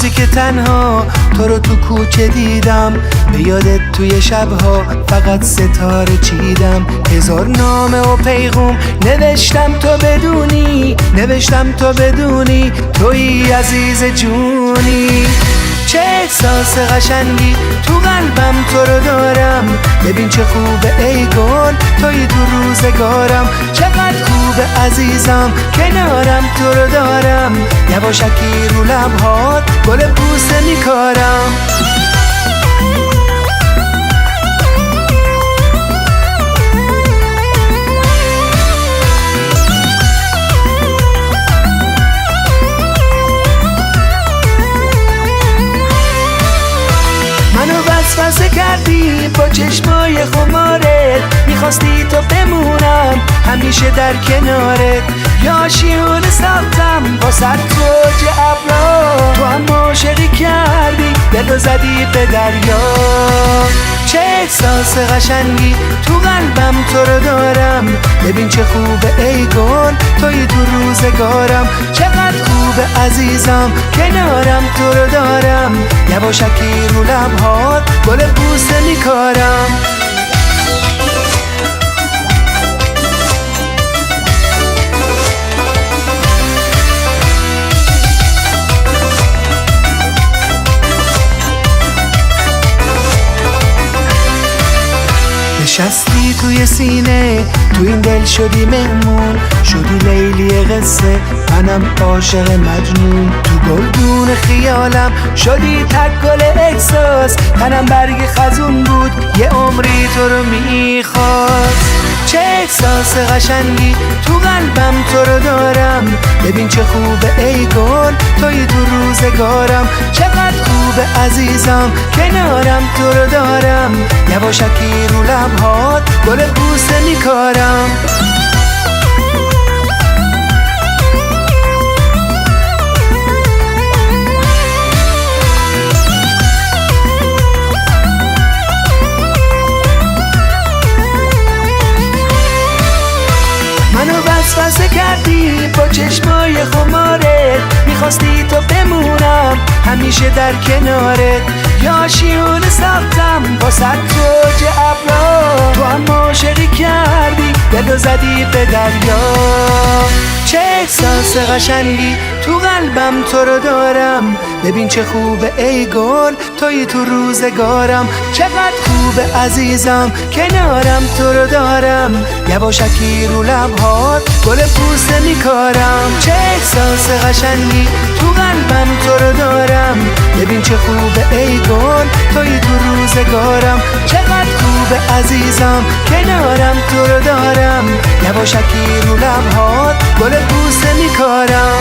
روزی که تنها تو رو تو کوچه دیدم، به یادت توی شبها فقط ستاره چیدم. هزار نامه و پیغام نوشتم تو بدونی توی عزیز جونی. چه احساس قشنگی تو قلبم تو رو دارم، ببین چه خوبه ای گل توی تو روزگارم. چقدر خوبه عزیزم کنارم تو رو دارم، یواشکی رو لبهات گل بوسه میکارم. منو وسوسه کردی با چشمای خمارت، میخواستی تو بمونم همیشه در کنارت. یا شیونه ساختم با سطوج ابرا، تو هم عاشقی کردی دلو زدی به دریا. چه احساس قشنگی تو قلبم تو رو دارم، ببین چه خوبه ای گل توی تو روزگارم. چقدر خوبه عزیزم کنارم تو رو دارم، یواشکی رو لبهات گل بوسه میکارم. نشستی توی سینه، تو این دل شدی مهمون، شدی لیلی قصه منم عاشق مجنون. تو گلدون خیالم شدی تک گل احساس، تنم برگ خزون بود یه عمری تو رو میخواست. چه احساس قشنگی تو قلبم تو رو دارم، ببین چه خوبه ای گل توی تو روزگارم. چقدر خوبه عزیزم کنارم تو رو دارم، یواشکی رو لبهات گل بوسه میکارم. منو وسوسه کردی با چشمای خمارت، میخواستی تو بمونم همیشه در کنارت. یا شیونه ساختم با سطوج ابرا، تو هم عاشقی کردی دلو زدی به دریا. چه احساس قشنگی تو قلبم تو رو دارم، ببین چه خوبه ای گل توی تو روزگارم. چقدر خوبه عزیزم کنارم تو رو دارم، یواشکی رو لبهات گل بوسه میکارم. چه احساس قشنگی تو قلبم تو رو دارم، ببین چه خوبه ای گل توی تو روزگارم. چقدر خوبه عزیزم کنارم تو رو دارم، یواشکی رو لبهات گل بوسه میکارم.